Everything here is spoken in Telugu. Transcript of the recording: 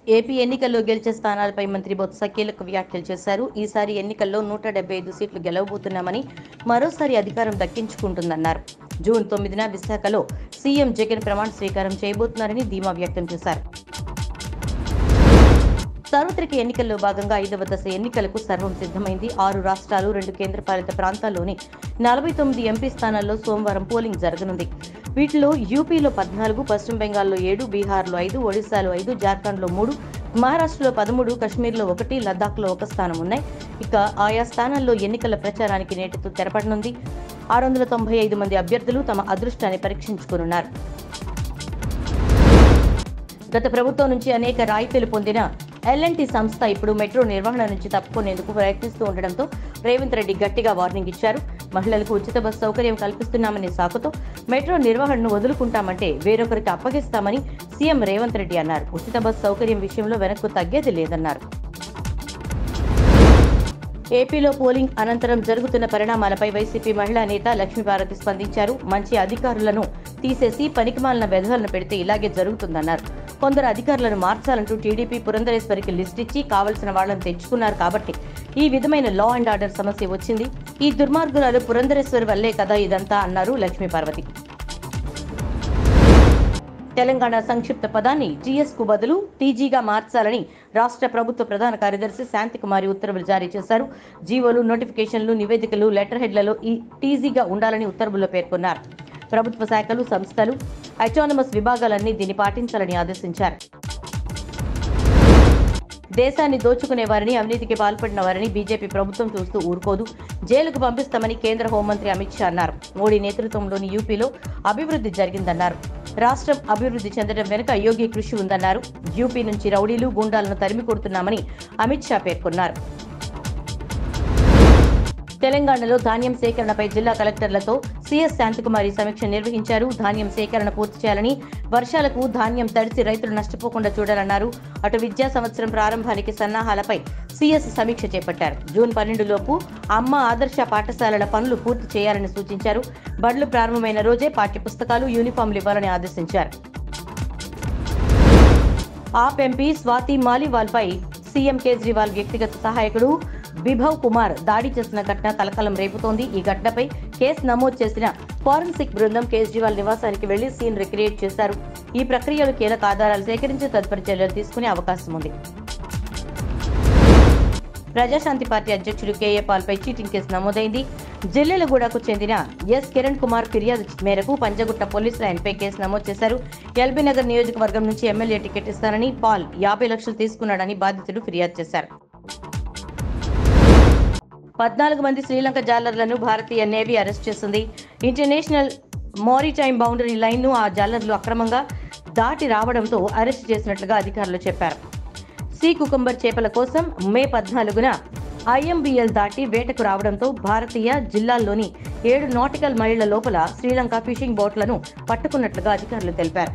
ఏపీ ఎన్నికల్లో గెలిచే స్థానాలపై మంత్రి బొత్స కీలక వ్యాఖ్యలు చేశారు. ఈసారి ఎన్నికల్లో 175 సీట్లు గెలవబోతున్నామని, మరోసారి అధికారం దక్కించుకుంటుందన్నారు. జూన్ 9న విశాఖలో సీఎం జగన్ ప్రమాణ స్వీకారం చేయబోతున్నారని ధీమా వ్యక్తం చేశారు. సార్వత్రిక ఎన్నికల్లో భాగంగా 5వ దశ ఎన్నికలకు సర్వం సిద్ధమైంది. 6 రాష్ట్రాలు, 2 కేంద్రపాలిత ప్రాంతాల్లోని 49 ఎంపీ స్థానాల్లో సోమవారం పోలింగ్ జరగనుంది. వీటిలో యూపీలో 14, పశ్చిమ బెంగాల్లో 7, బీహార్లో 5, ఒడిశాలో 5, జార్ఖండ్లో 3, మహారాష్ట్రలో 13, కశ్మీర్లో 1, లద్దాఖ్లో 1 స్థానం ఉన్నాయి. ఇక ఆయా స్థానాల్లో ఎన్నికల ప్రచారానికి నేటితో తెరపడనుంది. 695 మంది అభ్యర్థులు తమ అదృష్టాన్ని పరీక్షించుకోనున్నారు. గత ప్రభుత్వం నుంచి అనేక రాయితీలు పొందిన ఎల్&టీ సంస్థ ఇప్పుడు మెట్రో నిర్వహణ నుంచి తప్పుకునేందుకు ప్రయత్నిస్తూ ఉండడంతో రేవంత్ రెడ్డి గట్టిగా వార్నింగ్ ఇచ్చారు. మహిళలకు ఉచిత బస్ సౌకర్యం కల్పిస్తున్నామనే సాకుతో మెట్రో నిర్వహణను వదులుకుంటామంటే వేరొకరికి అప్పగిస్తామని సీఎం రేవంత్ రెడ్డి అన్నారు. ఉచిత బస్ సౌకర్యం విషయంలో వెనక్కు తగ్గేది లేదన్నారు. ఏపీలో పోలింగ్ అనంతరం జరుగుతున్న పరిణామాలపై వైసీపీ మహిళా నేత లక్ష్మీపార్వతి స్పందించారు. మంచి అధికారులను తీసేసి పనికిమాలిన వెధవలను పెడితే ఇలాగే జరుగుతుందన్నారు. కొందరు అధికారులను మార్చాలంటూ టీడీపీ పురంధరేశ్వరికి లిస్ట్ ఇచ్చి కావలసిన వాళ్లను తెచ్చుకున్నారు కాబట్టి ఈ విధమైన లా అండ్ ఆర్డర్ సమస్య వచ్చింది. ఈ దుర్మార్గురాలు పురంధరేశ్వరి వల్లే కదా ఇదంతా అన్నారు లక్ష్మీపార్వతి. తెలంగాణ సంక్షిప్త పదాన్ని టీఎస్ కు బదులు టీజీగా మార్చాలని రాష్ట్ర ప్రభుత్వ ప్రధాన కార్యదర్శి శాంతికుమారి ఉత్తర్వులు జారీ చేశారు. జీవోలు, నోటిఫికేషన్లు, నివేదికలు, లెటర్ హెడ్లలో ఈ టీజీగా ఉండాలని ఉత్తర్వుల్లో పేర్కొన్నారు. ప్రభుత్వ శాఖలు, సంస్థలు, అటానమస్ విభాగాలన్నీ దీన్ని పాటించాలని ఆదేశించారు. దేశాన్ని దోచుకునే వారిని, అవినీతికి పాల్పడిన వారిని బీజేపీ ప్రభుత్వం చూస్తూ ఊరుకోదు. జైలుకు పంపిస్తామని కేంద్ర హోంమంత్రి అమిత్ షా అన్నారు. మోడీ నేతృత్వంలోని యూపీలో అభివృద్ధి జరిగిందన్నారు. రాష్ట్రం అభివృద్ధి చెందడం వెనుక యోగి కృషి ఉందన్నారు. యూపీ నుంచి రౌడీలు, గూండాలను తరిమి కొడుతున్నామని అమిత్ షా పేర్కొన్నారు. తెలంగాణలో ధాన్యం సేకరణపై జిల్లా కలెక్టర్లతో సీఎస్ శాంతికుమారి సమీక్ష నిర్వహించారు. ధాన్యం సేకరణ పూర్తి చేయాలని, వర్షాలకు ధాన్యం తడిసి రైతులు నష్టపోకుండా చూడాలన్నారు. అటు విద్యా సంవత్సరం ప్రారంభానికి సన్నాహాలపై సీఎస్ సమీక్ష చేపట్టారు. జూన్ 12 లోపు అమ్మ ఆదర్శ పాఠశాలల పనులు పూర్తి చేయాలని సూచించారు. బడులు ప్రారంభమైన రోజే పాఠ్యపుస్తకాలు, యూనిఫామ్లు ఇవ్వాలని ఆదేశించారు. ఆప్ ఎంపీ స్వాతి మాలీవాల్పై సీఎం కేజ్రీవాల్ వ్యక్తిగత సహాయకుడు బిభవ్ కుమార్ దాడి చేసిన ఘటన కలకలం రేపుతోంది. ఈ ఘటనపై కేసు నమోదు చేసిన ఫోరెన్సిక్ బృందం కేజ్రీవాల్ నివాసానికి వెళ్లి సీన్ రిక్రియేట్ చేశారు. ఈ ప్రక్రియలో కీలక ఆధారాలు సేకరించి తదుపరి చర్యలు తీసుకునే అవకాశం ఉంది. ప్రజాశాంతి పార్టీ అధ్యక్షుడు కేఏ పాల్పై చీటింగ్ కేసు నమోదైంది. జిల్లెలగూడకు చెందిన ఎస్ కిరణ్ కుమార్ ఫిర్యాదు మేరకు పంజగుట్ట పోలీసులు ఆయనపై కేసు నమోదు చేశారు. ఎల్బీనగర్ నియోజకవర్గం నుంచి ఎమ్మెల్యే టికెట్ ఇస్తానని పాల్ 50 లక్షలు తీసుకున్నాడని బాధితుడు ఫిర్యాదు చేశారు. 14 మంది శ్రీలంక జాలర్లను భారతీయ నేవీ అరెస్ట్ చేసింది. ఇంటర్నేషనల్ మారిటైమ్ బౌండరీ లైన్ను ఆ జాలర్లు అక్రమంగా దాటి రావడంతో అరెస్ట్ చేసినట్లుగా అధికారులు చెప్పారు. సీ కుకుంబర్ చేపల కోసం మే 14న ఐఎంబీఎల్ దాటి వేటకు రావడంతో భారతీయ జిల్లాల్లోని 7 నాటికల్ మైళ్ల లోపల శ్రీలంక ఫిషింగ్ బోట్లను పట్టుకున్నట్లుగా అధికారులు తెలిపారు.